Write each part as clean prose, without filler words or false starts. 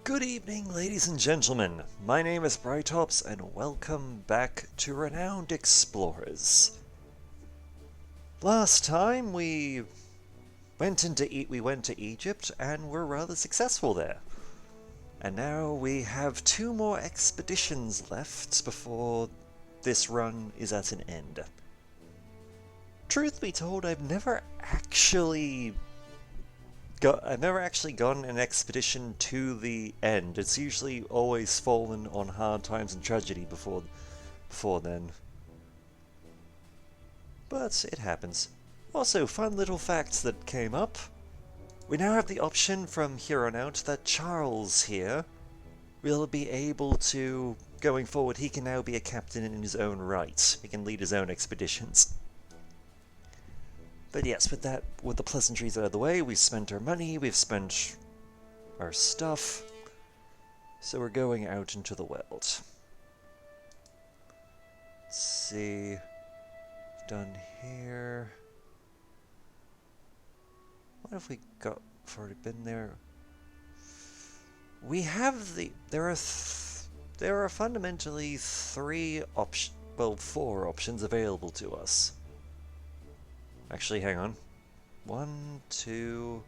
Good evening, ladies and gentlemen. My name is Brightops, and welcome back to Renowned Explorers. Last time we went to Egypt, and were rather successful there. And now we have 2 more expeditions left before this run is at an end. Truth be told, I've never actually gone an expedition to the end. It's usually always fallen on hard times and tragedy before then. But it happens. Also, fun little facts that came up. We now have the option from here on out that Charles here will be able to, going forward, he can now be a captain in his own right. He can lead his own expeditions. But yes, with the pleasantries out of the way, we've spent our money, we've spent our stuff, so we're going out into the world. Let's see, done here. What have we got? I've already been there. We have there are fundamentally 4 options available to us. Actually, hang on. 1, 2,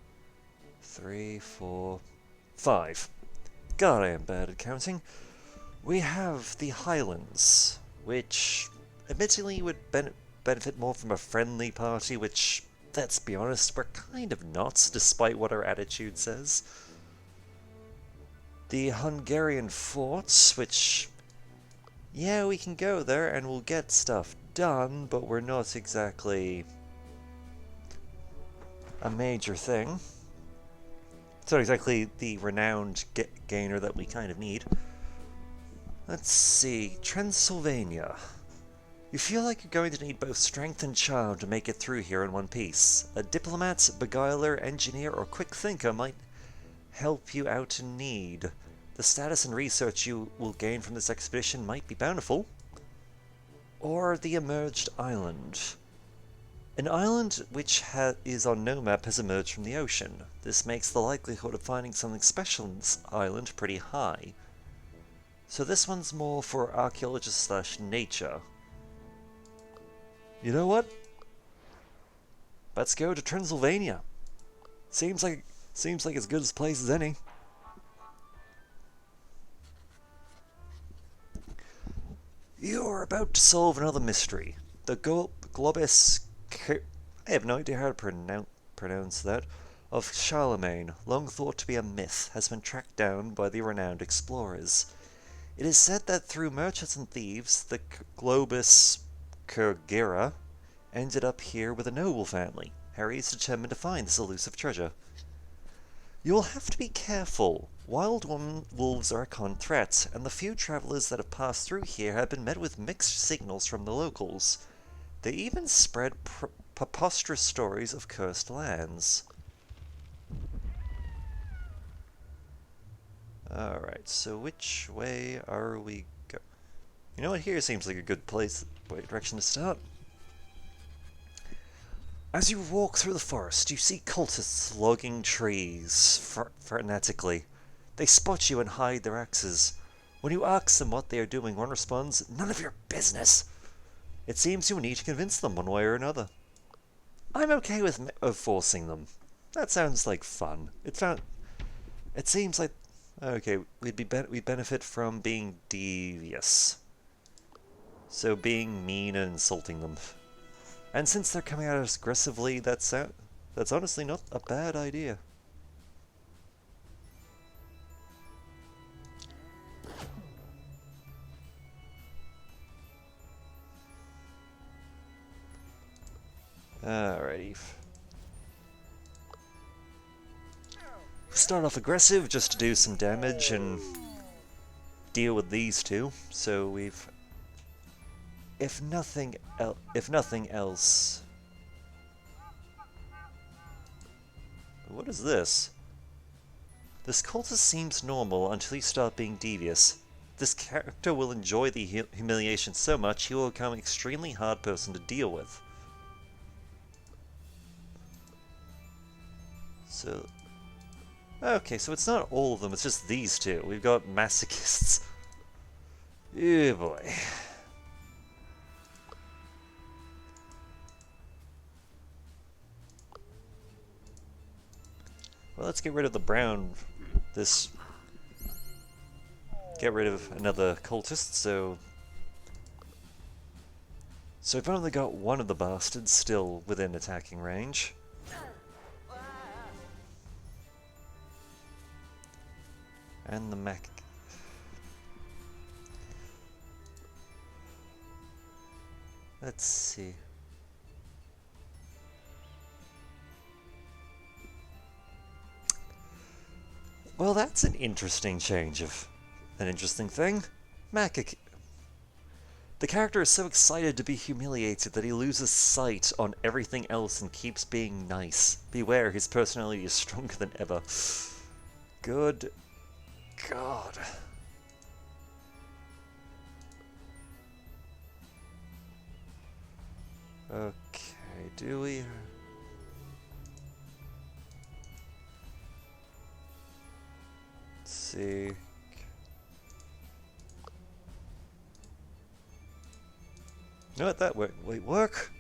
3, 4, 5. God, I am bad at counting. We have the Highlands, which admittedly would benefit more from a friendly party, which, let's be honest, we're kind of not, despite what our attitude says. The Hungarian forts, which, yeah, we can go there and we'll get stuff done, but we're not exactly a major thing. It's not exactly the renowned gainer that we kind of need. Let's see, Transylvania. You feel like you're going to need both strength and charm to make it through here in one piece. A diplomat, beguiler, engineer, or quick thinker might help you out in need. The status and research you will gain from this expedition might be bountiful. Or the emerged island. An island which is on no map has emerged from the ocean. This makes the likelihood of finding something special in this island pretty high. So this one's more for archaeologists / nature. You know what? Let's go to Transylvania. Seems like as good a place as any. You're about to solve another mystery. The Globus, I have no idea how to pronounce that, of Charlemagne, long thought to be a myth, has been tracked down by the renowned explorers. It is said that through merchants and thieves, the Globus Kurgira ended up here with a noble family. Harry is determined to find this elusive treasure. You'll have to be careful. Wild wolves are a common threat, and the few travelers that have passed through here have been met with mixed signals from the locals. They even spread preposterous stories of cursed lands. Alright, so which way are we go? You know what, here seems like a good direction to start. As you walk through the forest, you see cultists logging trees frenetically. They spot you and hide their axes. When you ask them what they are doing, one responds, "None of your business." It seems you need to convince them one way or another. I'm okay with forcing them. That sounds like fun. It seems like okay. We'd benefit from being devious. So being mean and insulting them. And since they're coming at us aggressively, that's honestly not a bad idea. Alrighty. Start off aggressive just to do some damage and deal with these two. So we've, if nothing else. What is this? This cultist seems normal until you start being devious. This character will enjoy the humiliation so much he will become an extremely hard person to deal with. So, Okay, so it's not all of them, it's just these two. We've got masochists. Oh boy. Well, let's get rid of the brown. Get rid of another cultist, so we've only got one of the bastards still within attacking range. And the mech. Let's see. Well, that's an interesting change of an interesting thing. Macaque. The character is so excited to be humiliated that he loses sight on everything else and keeps being nice. Beware, his personality is stronger than ever. Good God. Okay, do we... Let's see... No, that won't work.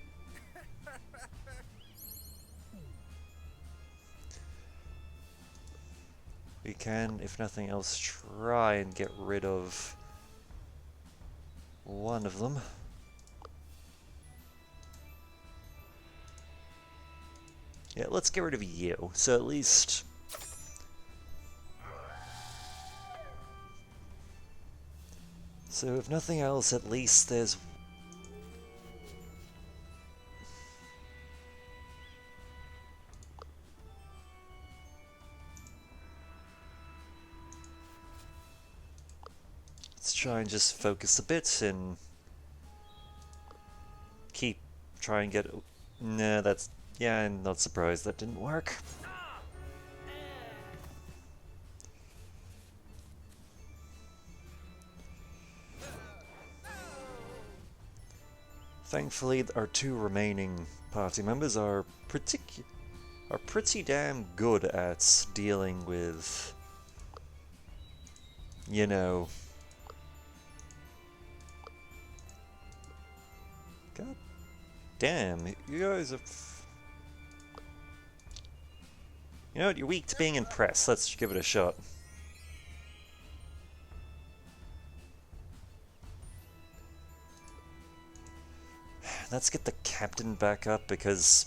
We can, if nothing else, try and get rid of one of them. Yeah, let's get rid of you. So at least... So if nothing else, at least there's... Let's try and just focus a bit and try and get... Nah, that's... Yeah, I'm not surprised that didn't work. Thankfully, our two remaining party members are pretty damn good at dealing with, you know... God damn, you guys are... You know what, you're weak to being impressed. Let's give it a shot. Let's get the captain back up, because...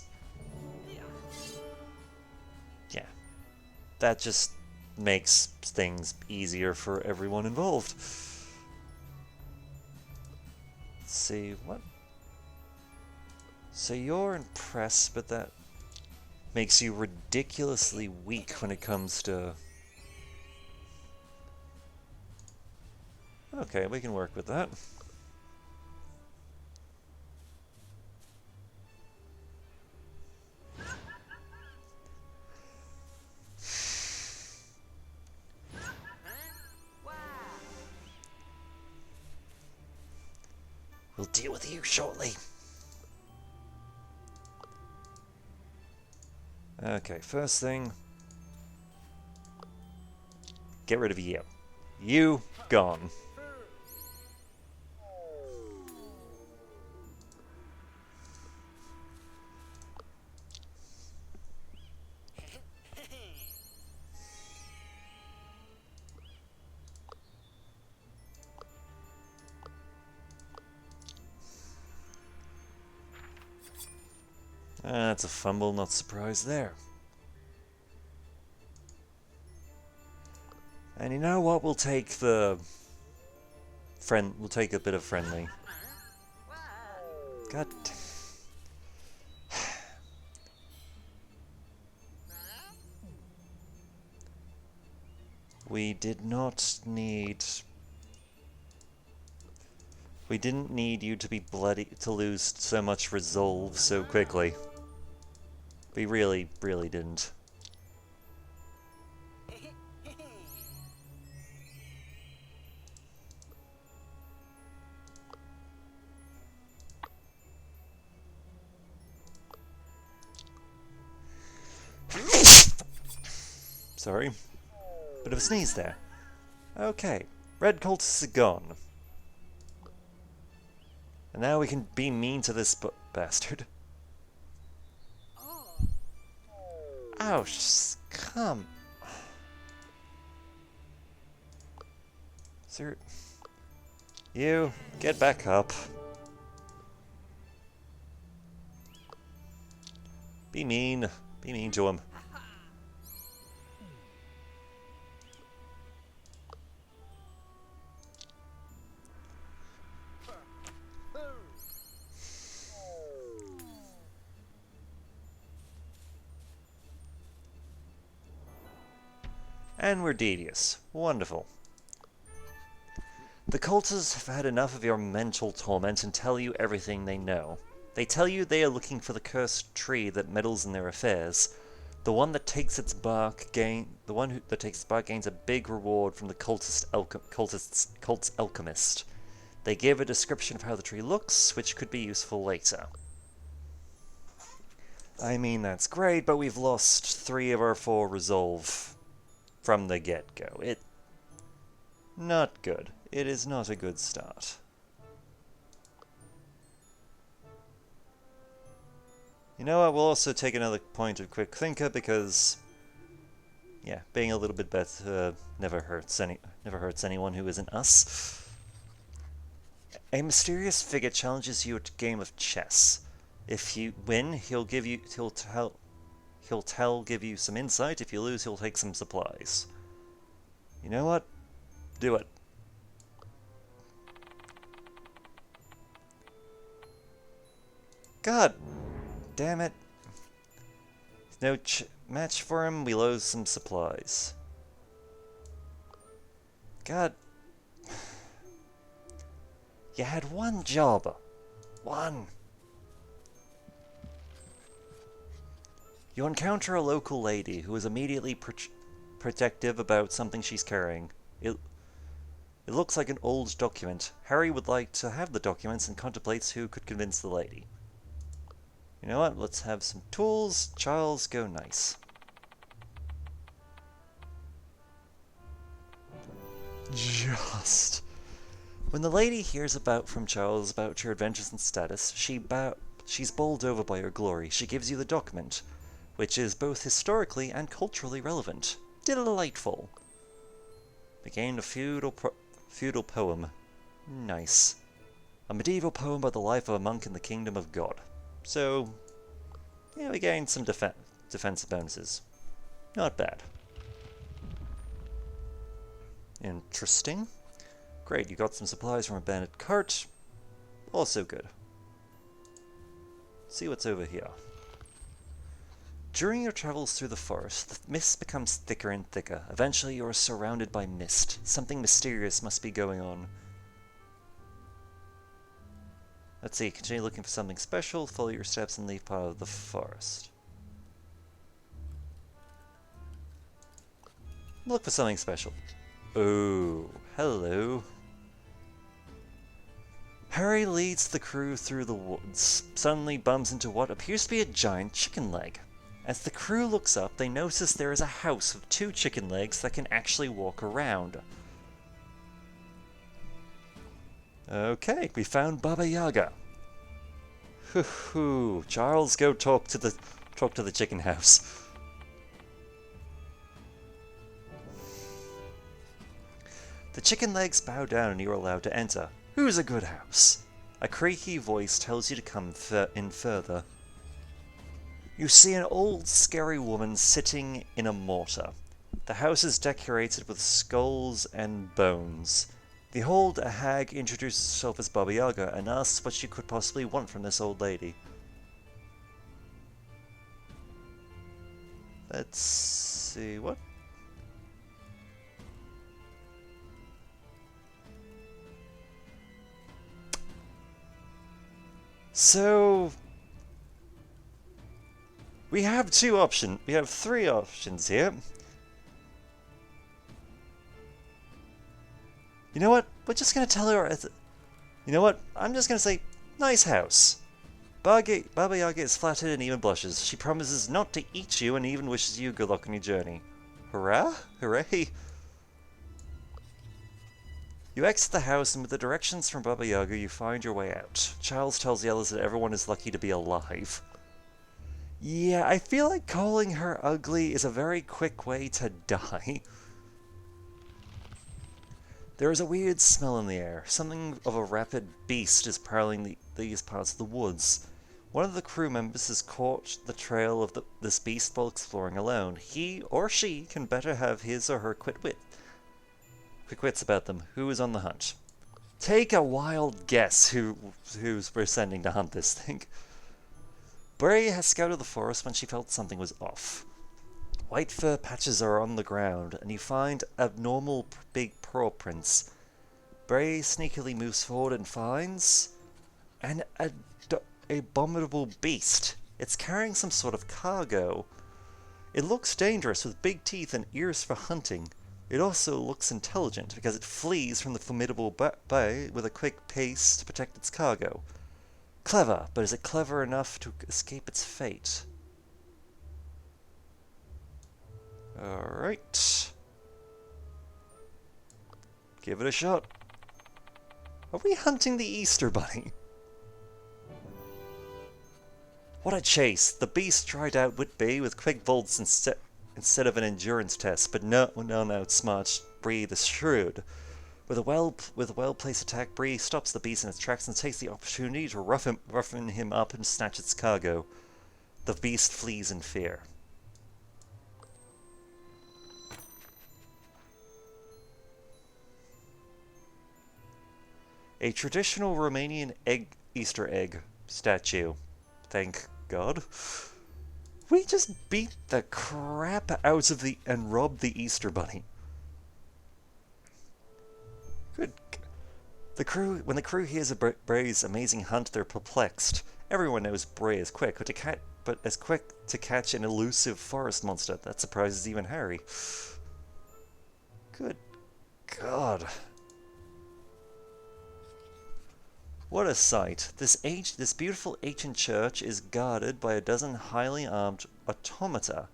Yeah. That just makes things easier for everyone involved. Let's see, what? So you're impressed, but that makes you ridiculously weak when it comes to... Okay, we can work with that. We'll deal with you shortly. Okay, first thing... Get rid of you. You, gone. That's a fumble, not surprised there. And you know what? We'll take the... We'll take a bit of friendly. God damn. We did not need... We didn't need you to be bloody, to lose so much resolve so quickly. We really, really didn't. Sorry. Bit of a sneeze there. Okay. Red cultists are gone. And now we can be mean to this bastard. Ouch. Come. Sir. You, get back up. Be mean. Be mean to him. And we're devious. Wonderful. The cultists have had enough of your mental torment and tell you everything they know. They tell you they are looking for the cursed tree that meddles in their affairs. The one that takes its bark gains a big reward from the cult's alchemist. They give a description of how the tree looks, which could be useful later. I mean, that's great, but we've lost 3 of our 4 resolve from the get-go. Not good. It is not a good start. You know what, we'll also take another point of quick thinker because, yeah, being a little bit better never hurts anyone who isn't us. A mysterious figure challenges you at a game of chess. If you win, he'll give you some insight. If you lose, he'll take some supplies. You know what? Do it. God damn it. No match for him, we lose some supplies. God. You had one job. One. You encounter a local lady who is immediately protective about something she's carrying. It looks like an old document. Harry would like to have the documents and contemplates who could convince the lady. You know what? Let's have some tools. Charles, go nice. Just. When the lady hears from Charles about your adventures and status, she's bowled over by your glory. She gives you the document, which is both historically and culturally relevant. Delightful. Began a feudal poem. Nice. A medieval poem about the life of a monk in the kingdom of God. So, yeah, we gained some defense bonuses. Not bad. Interesting. Great, you got some supplies from a bandit cart. Also good. See what's over here. During your travels through the forest, the mist becomes thicker and thicker. Eventually you are surrounded by mist. Something mysterious must be going on. Let's see, continue looking for something special, follow your steps and leave part of the forest. Look for something special. Oh, hello. Harry leads the crew through the woods, suddenly bumps into what appears to be a giant chicken leg. As the crew looks up, they notice there is a house with 2 chicken legs that can actually walk around. Okay, we found Baba Yaga. Hoo-hoo. Charles, go talk to the chicken house. The chicken legs bow down and you are allowed to enter. Who's a good house? A creaky voice tells you to come in further. You see an old, scary woman sitting in a mortar. The house is decorated with skulls and bones. Behold, a hag introduces herself as Baba Yaga and asks what she could possibly want from this old lady. Let's see, what? So, we have 3 options here. You know what? We're just gonna tell her. You know what? I'm just gonna say, nice house. Baba Yaga is flattered and even blushes. She promises not to eat you and even wishes you good luck on your journey. Hurrah? Hooray! You exit the house, and with the directions from Baba Yaga, you find your way out. Charles tells the others that everyone is lucky to be alive. Yeah, I feel like calling her ugly is a very quick way to die. There is a weird smell in the air. Something of a rapid beast is prowling these parts of the woods. One of the crew members has caught the trail of this beast while exploring alone. He or she can better have his or her quick wits about them. Who is on the hunt? Take a wild guess who's we're sending to hunt this thing. Bray has scouted the forest when she felt something was off. White fur patches are on the ground, and you find abnormal big paw prints. Bray sneakily moves forward and finds an abominable beast. It's carrying some sort of cargo. It looks dangerous with big teeth and ears for hunting. It also looks intelligent because it flees from the formidable bay with a quick pace to protect its cargo. Clever, but is it clever enough to escape its fate? Alright. Give it a shot. Are we hunting the Easter Bunny? What a chase! The beast tried to outwit Bee with quick bolts instead of an endurance test, but no outsmarts Bree the shrewd. With a well-placed attack, Bree stops the beast in its tracks and takes the opportunity to roughen him up and snatch its cargo. The beast flees in fear. A traditional Romanian Easter egg statue. Thank God. We just beat the crap out of and robbed the Easter Bunny. Good. When the crew hears of Bray's amazing hunt, they're perplexed. Everyone knows Bray is quick, but as quick to catch an elusive forest monster. That surprises even Harry. Good God. What a sight. This beautiful ancient church is guarded by a dozen highly armed automata.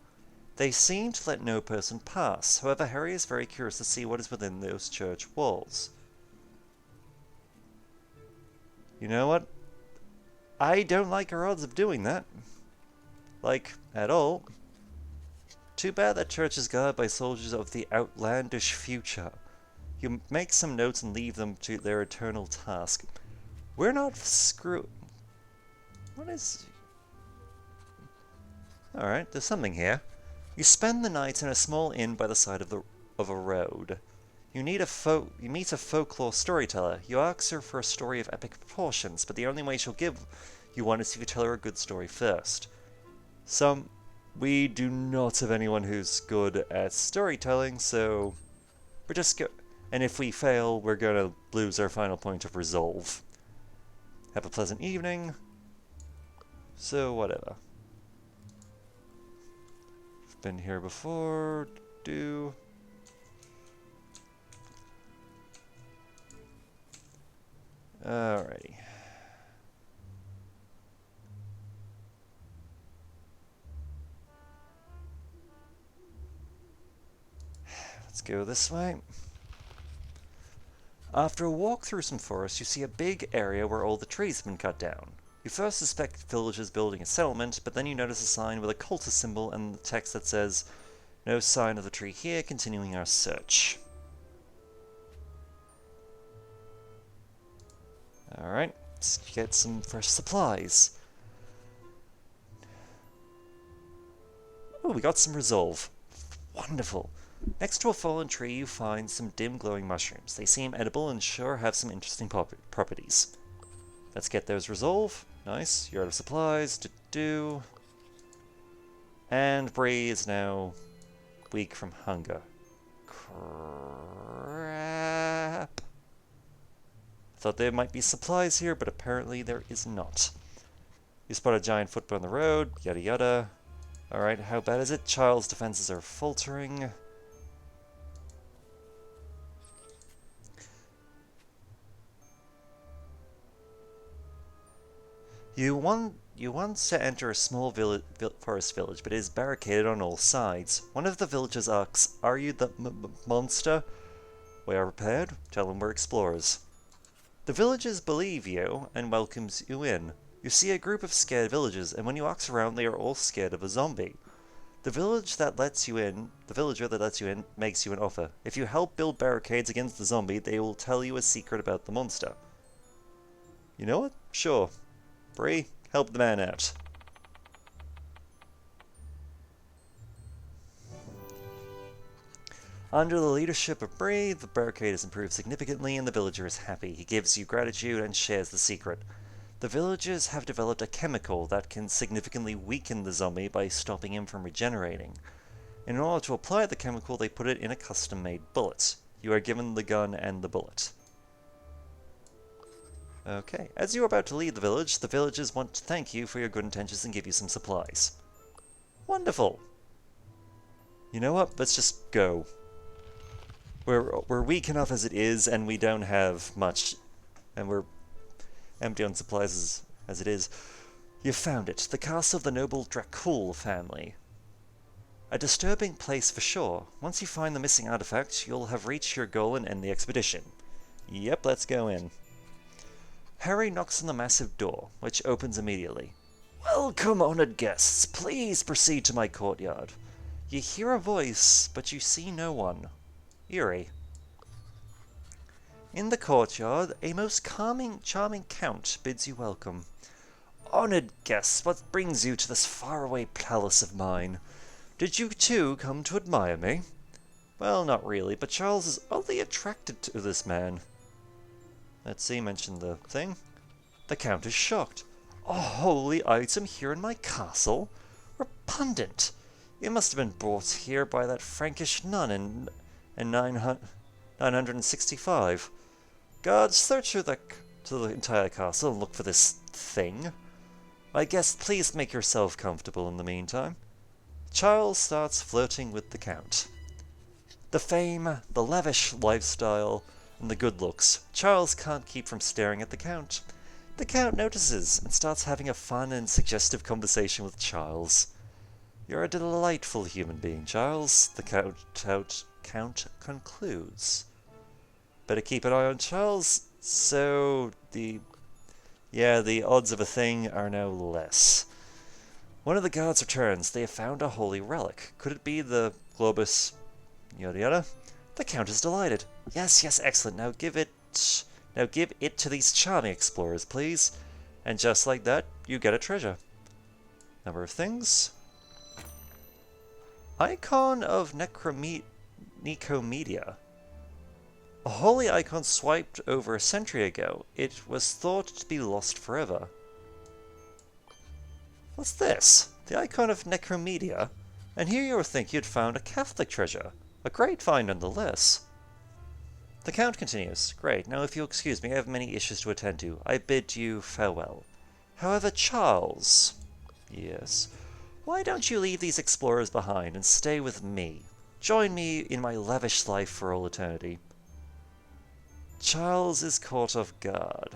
They seem to let no person pass. However, Harry is very curious to see what is within those church walls. You know what? I don't like our odds of doing that. Like, at all. Too bad that church is guarded by soldiers of the outlandish future. You make some notes and leave them to their eternal task. We're not screwed. What is... Alright, there's something here. You spend the night in a small inn by the side of a road. You meet a folklore storyteller. You ask her for a story of epic proportions, but the only way she'll give you one is if you tell her a good story first. We do not have anyone who's good at storytelling, so we're just and if we fail, we're gonna lose our final point of resolve. Have a pleasant evening. So, whatever. I've been here before. Alrighty. Let's go this way. After a walk through some forest, you see a big area where all the trees have been cut down. You first suspect villagers building a settlement, but then you notice a sign with a cultist symbol and the text that says, "No sign of the tree here, continuing our search." Alright, let's get some fresh supplies. Oh, we got some resolve. Wonderful. Next to a fallen tree, you find some dim glowing mushrooms. They seem edible and sure have some interesting properties. Let's get those resolve. Nice. You're out of supplies. And Bray is now weak from hunger. Crap. Thought there might be supplies here, but apparently there is not. You spot a giant footprint on the road. Yada yada. Alright, how bad is it? Child's defenses are faltering. You You want to enter a small forest village, but it is barricaded on all sides. One of the villagers asks, "Are you the monster?" "We are prepared." "Tell them we're explorers." The villagers believe you and welcomes you in. You see a group of scared villagers, and when you ask around, they are all scared of a zombie. The villager that lets you in makes you an offer. If you help build barricades against the zombie, they will tell you a secret about the monster. You know what? Sure. Bree, help the man out. Under the leadership of Bree, the barricade has improved significantly and the villager is happy. He gives you gratitude and shares the secret. The villagers have developed a chemical that can significantly weaken the zombie by stopping him from regenerating. In order to apply the chemical, they put it in a custom-made bullet. You are given the gun and the bullet. Okay, as you are about to leave the village, the villagers want to thank you for your good intentions and give you some supplies. Wonderful! You know what? Let's just go. We're weak enough as it is, and we don't have much, and we're empty on supplies as it is. You've found it, the castle of the noble Dracul family. A disturbing place for sure. Once you find the missing artifact, you'll have reached your goal and end the expedition. Yep, let's go in. Harry knocks on the massive door, which opens immediately. "Welcome, honored guests. Please proceed to my courtyard." You hear a voice, but you see no one. Eerie. In the courtyard, a most charming count bids you welcome. "Honored guests, what brings you to this faraway palace of mine? Did you too come to admire me?" "Well, not really, but Charles is oddly attracted to this man." Let's see, mention the thing. The Count is shocked. "A holy item here in my castle? Repugnant! It must have been brought here by that Frankish nun in 965. Guards, search through the entire castle and look for this thing. My guest, please make yourself comfortable in the meantime." Charles starts flirting with the Count. The fame, the lavish lifestyle, and the good looks. Charles can't keep from staring at the Count. The Count notices and starts having a fun and suggestive conversation with Charles. "You're a delightful human being, Charles," the Count concludes. Better keep an eye on Charles, so the odds of a thing are now less. One of the guards returns. They have found a holy relic. Could it be the globus yada yada? The Count is delighted. Yes, excellent. Now give it to these charming explorers, please." And just like that, you get a treasure. Number of things. Icon of Nicomedia. A holy icon swiped over a century ago. It was thought to be lost forever. What's this? The icon of Nicomedia? And here you would think you'd found a Catholic treasure. A great find nonetheless. The Count continues. Great, now if you'll excuse me, I have many issues to attend to. I bid you farewell. However, Charles... Yes? Why don't you leave these explorers behind and stay with me? Join me in my lavish life for all eternity. Charles is caught off guard.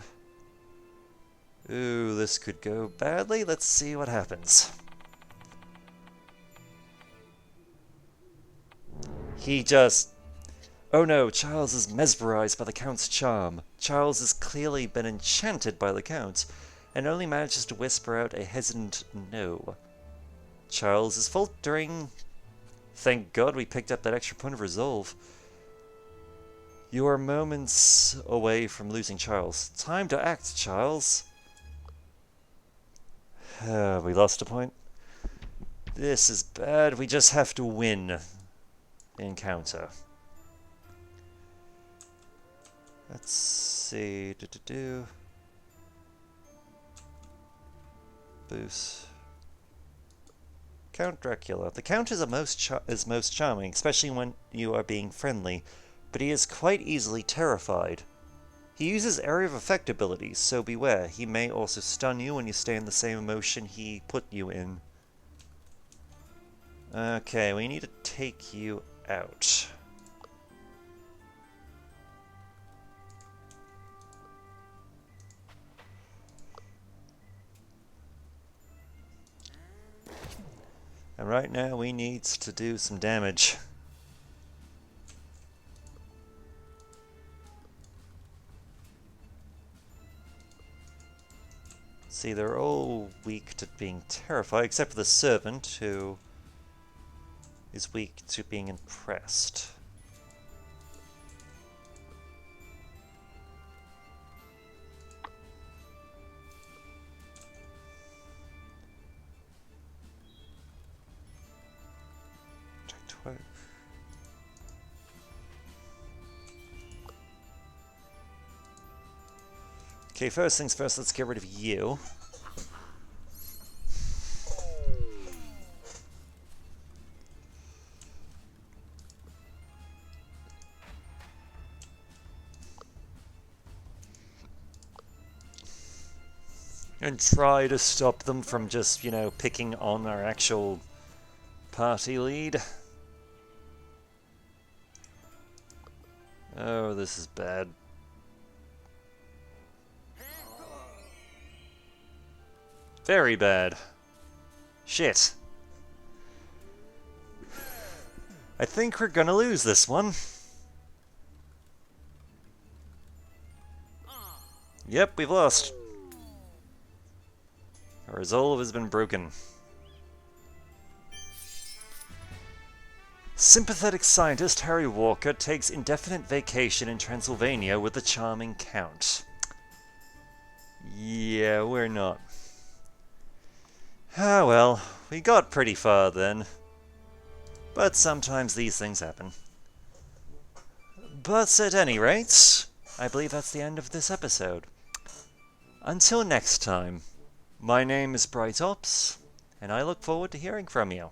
Ooh, this could go badly. Let's see what happens. Oh no, Charles is mesmerized by the Count's charm. Charles has clearly been enchanted by the Count, and only manages to whisper out a hesitant no. Charles is faltering. Thank God we picked up that extra point of resolve. You are moments away from losing Charles. Time to act, Charles. We lost a point. This is bad. We just have to win the encounter. Let's see. Boost. Count Dracula. The Count is most charming, especially when you are being friendly, but he is quite easily terrified. He uses area of effect abilities, so beware. He may also stun you when you stay in the same emotion he put you in. Okay, we need to take you out. And right now we need to do some damage. See, they're all weak to being terrified, except for the servant, who is weak to being impressed. Okay, first things first, let's get rid of you. And try to stop them from just, you know, picking on our actual party lead. Oh, this is bad. Very bad. Shit. I think we're gonna lose this one. Yep, we've lost. Our resolve has been broken. Sympathetic scientist Harry Walker takes indefinite vacation in Transylvania with the charming Count. Yeah, we're not. Ah well, we got pretty far then. But sometimes these things happen. But at any rate, I believe that's the end of this episode. Until next time, my name is Bright Ops, and I look forward to hearing from you.